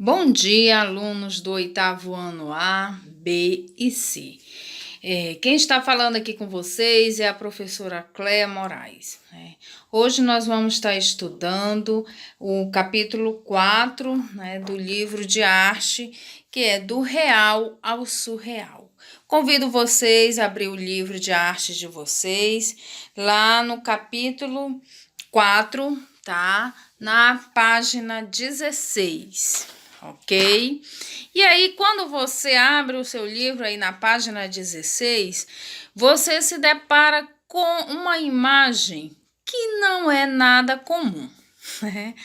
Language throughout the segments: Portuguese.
Bom dia, alunos do oitavo ano A, B e C. Quem está falando aqui com vocês é a professora Cléa Moraes, né? Hoje nós vamos estar estudando o capítulo 4, né, do livro de arte, que é Do Real ao Surreal. Convido vocês a abrir o livro de arte de vocês, lá no capítulo 4, tá? Na página 16. Ok? E aí, quando você abre o seu livro aí na página 16, você se depara com uma imagem que não é nada comum, né?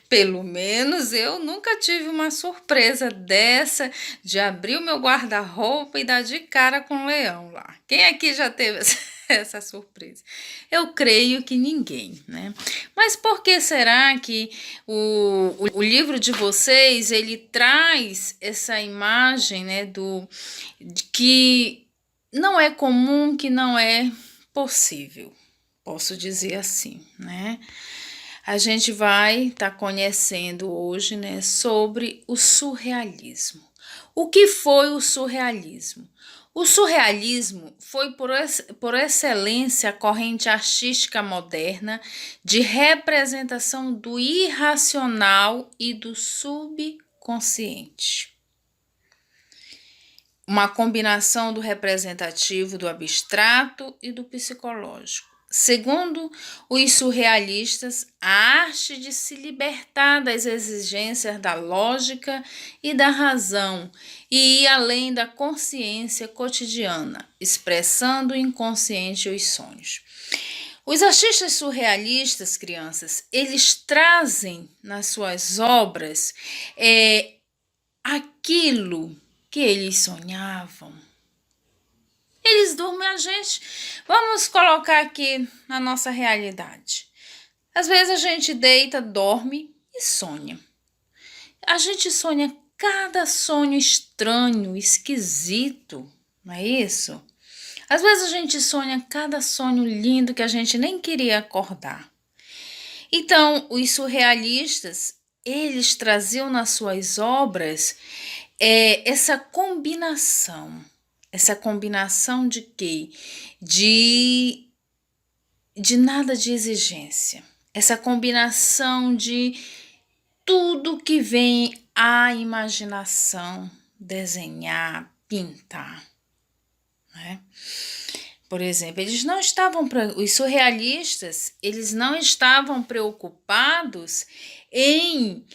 Pelo menos eu nunca tive uma surpresa dessa de abrir o meu guarda-roupa e dar de cara com um leão lá. Quem aqui já teve essa surpresa? Eu creio que ninguém, né? Mas por que será que o livro de vocês, ele traz essa imagem, né, de que não é comum, que não é possível? Posso dizer assim, né? A gente vai estar conhecendo hoje, né, sobre o surrealismo. O que foi o surrealismo? O surrealismo foi, por excelência, a corrente artística moderna de representação do irracional e do subconsciente. Uma combinação do representativo, do abstrato e do psicológico. Segundo os surrealistas, a arte de se libertar das exigências da lógica e da razão e ir além da consciência cotidiana, expressando o inconsciente e os sonhos. Os artistas surrealistas, crianças, eles trazem nas suas obras aquilo que eles sonhavam. Eles dormem a gente. Vamos colocar aqui na nossa realidade. Às vezes a gente deita, dorme e sonha. A gente sonha cada sonho estranho, esquisito, não é isso? Às vezes a gente sonha cada sonho lindo que a gente nem queria acordar. Então, os surrealistas, eles traziam nas suas obras essa combinação. Essa combinação de quê? De nada de exigência. Essa combinação de tudo que vem à imaginação desenhar, pintar, né? Por exemplo, os surrealistas, eles não estavam preocupados em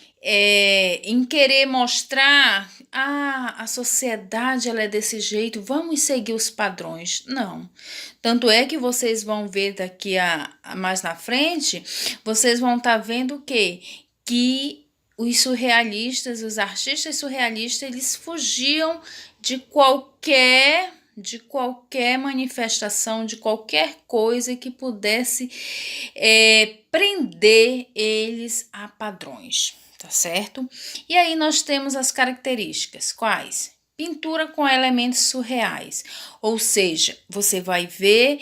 querer mostrar a sociedade ela é desse jeito, vamos seguir os padrões. Não. Tanto é que vocês vão ver daqui mais na frente, vocês vão estar vendo o quê? Que os surrealistas, os artistas surrealistas, eles fugiam de qualquer manifestação, de qualquer coisa que pudesse prender eles a padrões, tá certo? E aí nós temos as características, quais? Pintura com elementos surreais, ou seja, você vai ver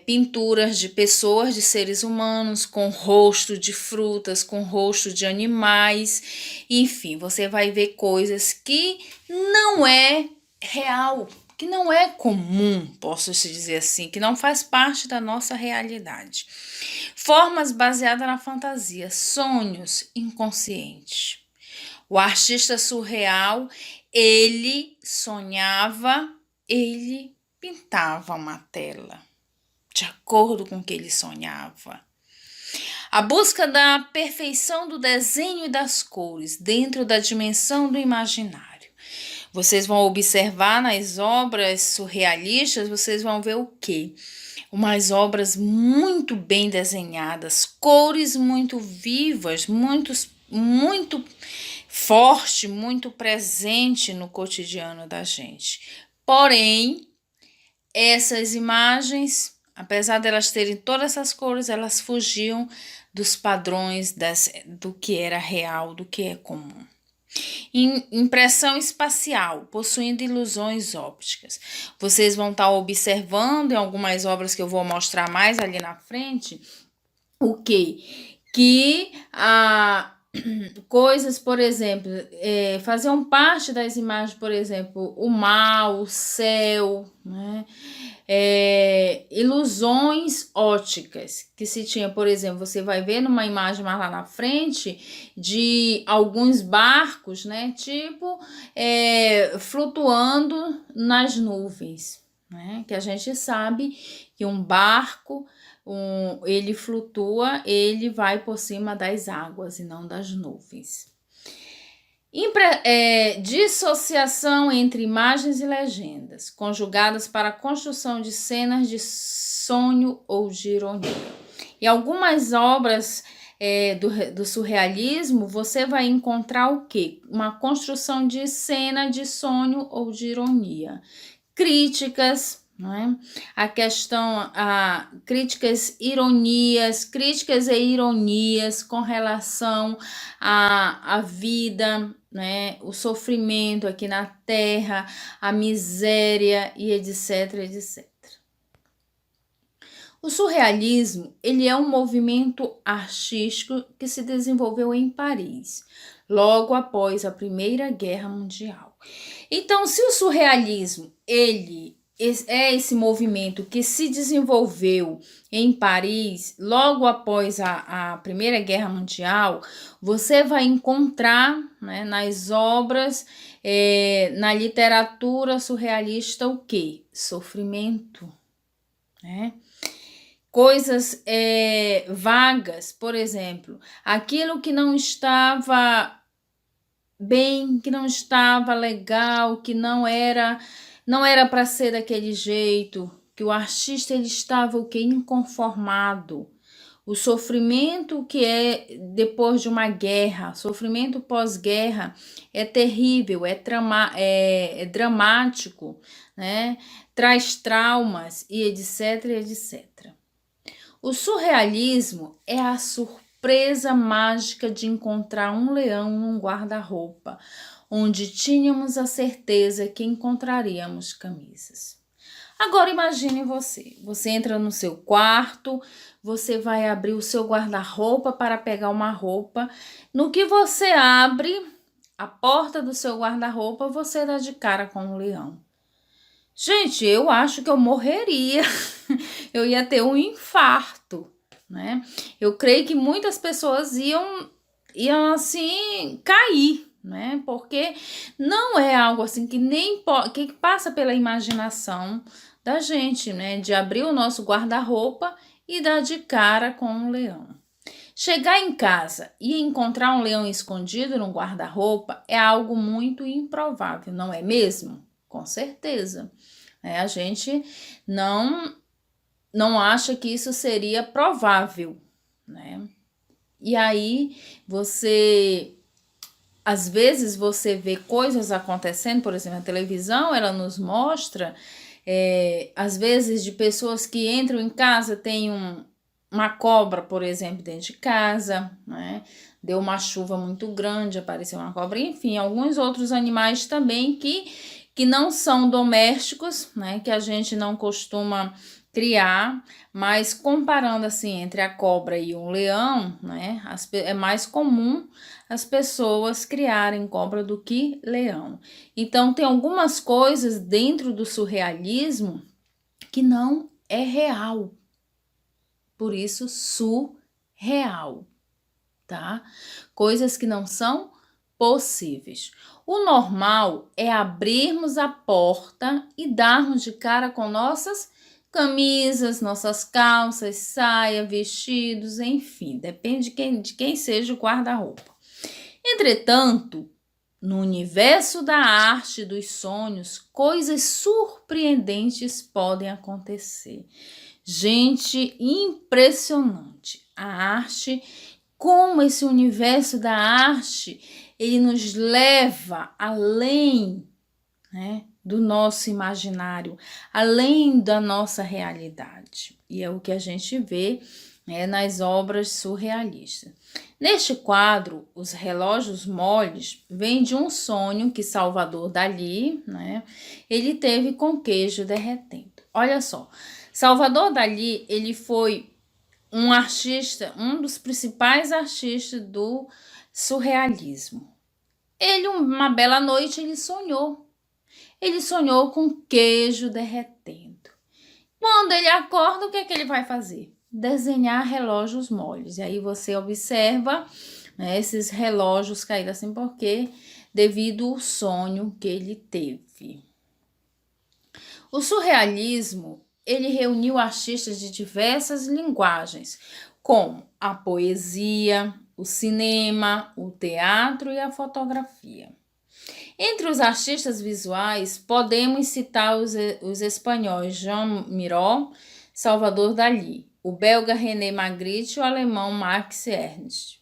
pinturas de pessoas, de seres humanos, com rosto de frutas, com rosto de animais, enfim, você vai ver coisas que não é real, que não é comum, posso se dizer assim, que não faz parte da nossa realidade. Formas baseadas na fantasia, sonhos inconscientes. O artista surreal, ele sonhava, ele pintava uma tela, de acordo com o que ele sonhava. A busca da perfeição do desenho e das cores, dentro da dimensão do imaginário. Vocês vão observar nas obras surrealistas, vocês vão ver o quê? Umas obras muito bem desenhadas, cores muito vivas, muito forte, muito presente no cotidiano da gente. Porém, essas imagens, apesar de elas terem todas essas cores, elas fugiam dos padrões do que era real, do que é comum. Impressão espacial, possuindo ilusões ópticas. Vocês vão estar observando em algumas obras que eu vou mostrar mais ali na frente, o quê? Que coisas, por exemplo, faziam parte das imagens, por exemplo, o mar, o céu, né? Ilusões óticas que se tinha, por exemplo, você vai ver numa imagem mais lá na frente de alguns barcos, né? Tipo, flutuando nas nuvens, né? Que a gente sabe que um barco ele flutua, ele vai por cima das águas e não das nuvens. Dissociação entre imagens e legendas, conjugadas para a construção de cenas de sonho ou de ironia. Em algumas obras do surrealismo, você vai encontrar o quê? Uma construção de cena de sonho ou de ironia. Críticas, não é? Críticas e ironias com relação à vida, né? O sofrimento aqui na Terra, a miséria e etc, etc. O surrealismo, ele é um movimento artístico que se desenvolveu em Paris, logo após a Primeira Guerra Mundial. Então, se o surrealismo, ele é esse movimento que se desenvolveu em Paris, logo após a Primeira Guerra Mundial, você vai encontrar, né, nas obras, na literatura surrealista, o quê? Sofrimento, né? Coisas vagas, por exemplo, aquilo que não estava bem, que não estava legal, que não era para ser daquele jeito, que o artista ele estava o que inconformado. O sofrimento que é depois de uma guerra, sofrimento pós-guerra é terrível, é dramático, né? Traz traumas e etc, etc. O surrealismo é a surpresa mágica de encontrar um leão num guarda-roupa, onde tínhamos a certeza que encontraríamos camisas. Agora imagine você entra no seu quarto, você vai abrir o seu guarda-roupa para pegar uma roupa. No que você abre a porta do seu guarda-roupa, você dá de cara com um leão. Gente, eu acho que eu morreria, eu ia ter um infarto, né? Eu creio que muitas pessoas iam assim cair, né? Porque não é algo assim que que passa pela imaginação da gente, né? De abrir o nosso guarda-roupa e dar de cara com um leão. Chegar em casa e encontrar um leão escondido no guarda-roupa é algo muito improvável, não é mesmo? Com certeza. A gente não acha que isso seria provável, né? E aí às vezes você vê coisas acontecendo, por exemplo, a televisão, ela nos mostra, às vezes, de pessoas que entram em casa, tem uma cobra, por exemplo, dentro de casa, né? Deu uma chuva muito grande, apareceu uma cobra, enfim, alguns outros animais também que não são domésticos, né? Que a gente não costuma criar, mas comparando assim entre a cobra e um leão, né? É mais comum as pessoas criarem cobra do que leão. Então tem algumas coisas dentro do surrealismo que não é real. Por isso, surreal, tá? Coisas que não são possíveis. O normal é abrirmos a porta e darmos de cara com nossas camisas, nossas calças, saia, vestidos, enfim, depende de quem seja o guarda-roupa. Entretanto, no universo da arte dos sonhos, coisas surpreendentes podem acontecer. Gente, impressionante. A arte, como esse universo da arte, ele nos leva além, né, do nosso imaginário, além da nossa realidade. E é o que a gente vê, né, nas obras surrealistas. Neste quadro, os relógios moles vêm de um sonho que Salvador Dalí, né, ele teve com queijo derretendo. Olha só, Salvador Dalí, ele foi um artista, um dos principais artistas do surrealismo. Uma bela noite, ele sonhou. Ele sonhou com queijo derretendo. Quando ele acorda, o que é que ele vai fazer? Desenhar relógios moles. E aí você observa, né, esses relógios caídos assim, porque devido ao sonho que ele teve. O surrealismo, ele reuniu artistas de diversas linguagens, como a poesia, o cinema, o teatro e a fotografia. Entre os artistas visuais, podemos citar os espanhóis Jean Miró, Salvador Dalí, o belga René Magritte e o alemão Max Ernst.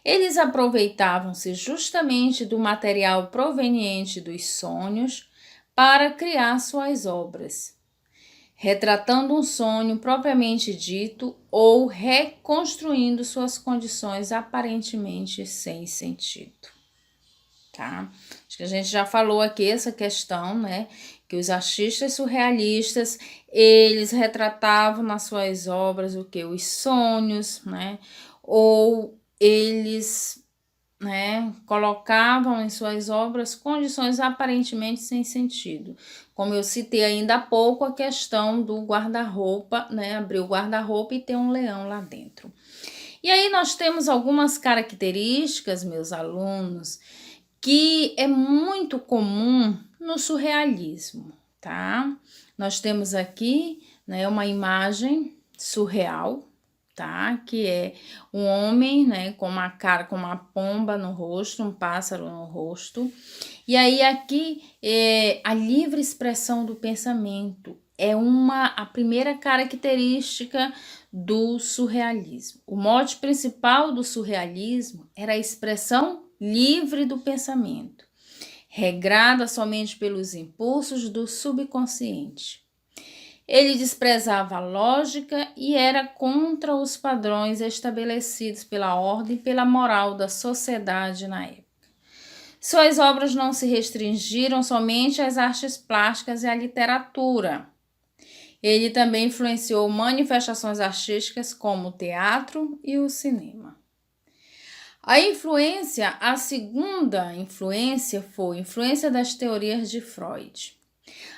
Eles aproveitavam-se justamente do material proveniente dos sonhos para criar suas obras, retratando um sonho propriamente dito ou reconstruindo suas condições aparentemente sem sentido. Tá? Acho que a gente já falou aqui essa questão, né? Que os artistas surrealistas, eles retratavam nas suas obras o que? Os sonhos, né? Ou eles, né, colocavam em suas obras condições aparentemente sem sentido. Como eu citei ainda há pouco, a questão do guarda-roupa, né? Abrir o guarda-roupa e ter um leão lá dentro. E aí nós temos algumas características, meus alunos, que é muito comum no surrealismo, tá? Nós temos aqui, né, uma imagem surreal, tá? Que é um homem, né, com uma cara, com uma pomba no rosto, um pássaro no rosto. E aí aqui é a livre expressão do pensamento. É a primeira característica do surrealismo. O mote principal do surrealismo era a expressão livre do pensamento, regrada somente pelos impulsos do subconsciente. Ele desprezava a lógica e era contra os padrões estabelecidos pela ordem e pela moral da sociedade na época. Suas obras não se restringiram somente às artes plásticas e à literatura. Ele também influenciou manifestações artísticas como o teatro e o cinema. A segunda influência foi a influência das teorias de Freud.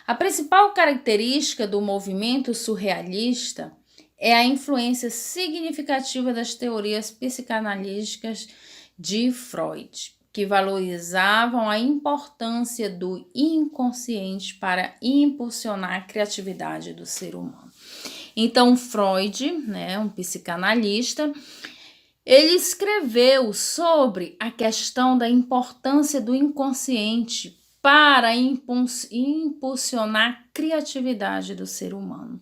A principal característica do movimento surrealista é a influência significativa das teorias psicanalíticas de Freud, que valorizavam a importância do inconsciente para impulsionar a criatividade do ser humano. Então, Freud, né, um psicanalista, ele escreveu sobre a questão da importância do inconsciente para impulsionar a criatividade do ser humano.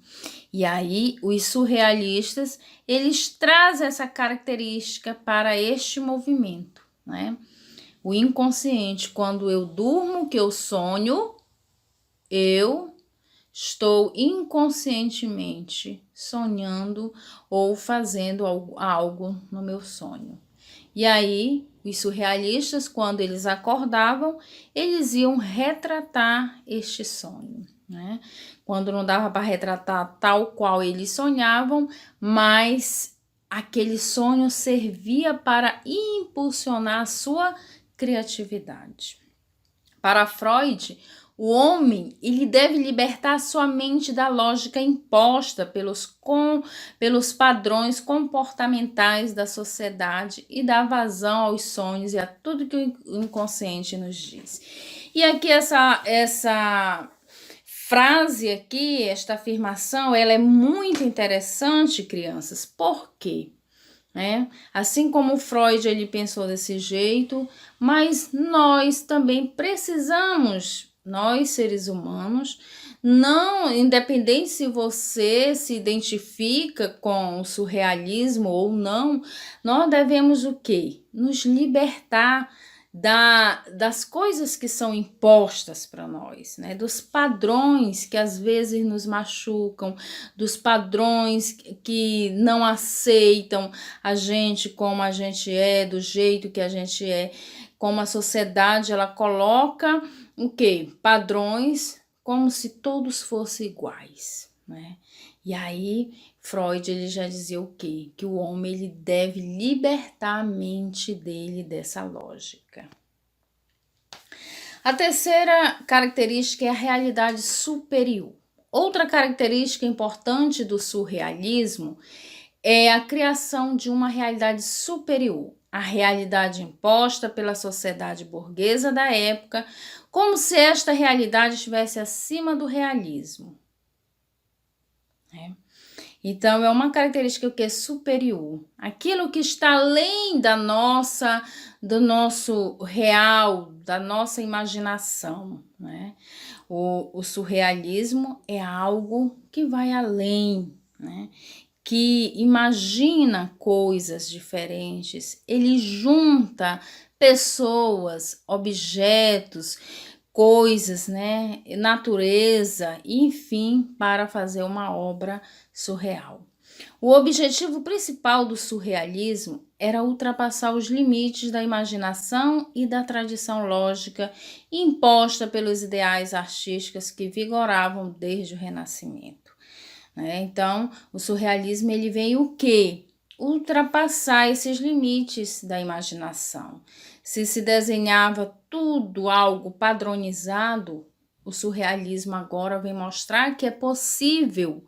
E aí, os surrealistas, eles trazem essa característica para este movimento, né? O inconsciente, quando eu durmo, que eu sonho, eu estou inconscientemente sonhando ou fazendo algo no meu sonho. E aí, os surrealistas, quando eles acordavam, eles iam retratar este sonho, né? Quando não dava para retratar tal qual eles sonhavam, mas aquele sonho servia para impulsionar a sua criatividade. Para Freud, o homem, ele deve libertar sua mente da lógica imposta pelos padrões comportamentais da sociedade e dar vazão aos sonhos e a tudo que o inconsciente nos diz. E aqui essa frase aqui, esta afirmação, ela é muito interessante, crianças. Por quê? Assim como Freud ele pensou desse jeito, mas nós também precisamos, nós seres humanos, não, independente se você se identifica com o surrealismo ou não, nós devemos o quê? Nos libertar das coisas que são impostas para nós, né? Dos padrões que às vezes nos machucam, dos padrões que não aceitam a gente como a gente é, do jeito que a gente é, como a sociedade ela coloca o quê? Padrões como se todos fossem iguais, né? E aí Freud ele já dizia o quê? Que o homem ele deve libertar a mente dele dessa lógica. A terceira característica é a realidade superior. Outra característica importante do surrealismo é a criação de uma realidade superior, a realidade imposta pela sociedade burguesa da época, como se esta realidade estivesse acima do realismo. Então, é uma característica que é superior, aquilo que está além do nosso real, da nossa imaginação, né? O surrealismo é algo que vai além, né? Que imagina coisas diferentes, ele junta pessoas, objetos, coisas, né, natureza, enfim, para fazer uma obra surreal. O objetivo principal do surrealismo era ultrapassar os limites da imaginação e da tradição lógica imposta pelos ideais artísticos que vigoravam desde o Renascimento. Então, o surrealismo ele veio o quê? Ultrapassar esses limites da imaginação. Se desenhava tudo algo padronizado, o surrealismo agora vem mostrar que é possível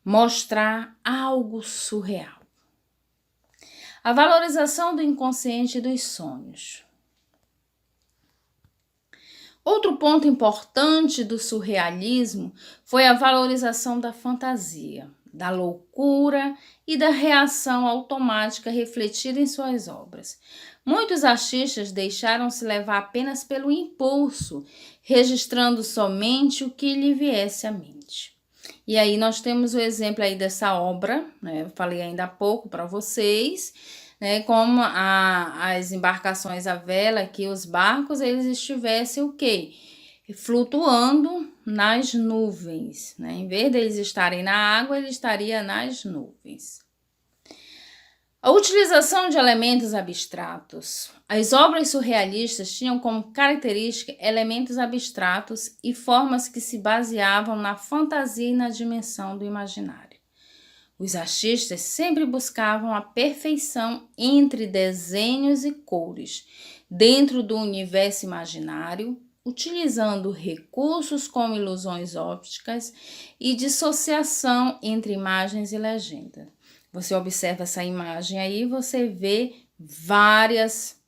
mostrar algo surreal. A valorização do inconsciente e dos sonhos. Outro ponto importante do surrealismo foi a valorização da fantasia, da loucura e da reação automática refletida em suas obras. Muitos artistas deixaram-se levar apenas pelo impulso, registrando somente o que lhe viesse à mente. E aí nós temos o exemplo aí dessa obra, né? Eu falei ainda há pouco para vocês, né? Como as embarcações à vela, que os barcos eles estivessem o quê? Flutuando nas nuvens, né? Em vez deles estarem na água, ele estaria nas nuvens. A utilização de elementos abstratos. As obras surrealistas tinham como característica elementos abstratos e formas que se baseavam na fantasia e na dimensão do imaginário. Os artistas sempre buscavam a perfeição entre desenhos e cores, dentro do universo imaginário, utilizando recursos como ilusões ópticas e dissociação entre imagens e legenda. Você observa essa imagem aí, você vê várias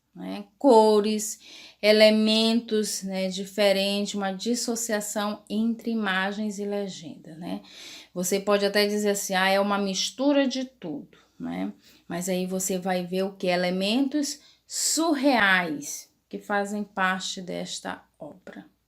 cores, elementos diferentes, uma dissociação entre imagens e legenda, né? Você pode até dizer assim, é uma mistura de tudo, né? Mas aí você vai ver o que? Elementos surreais que fazem parte desta obra.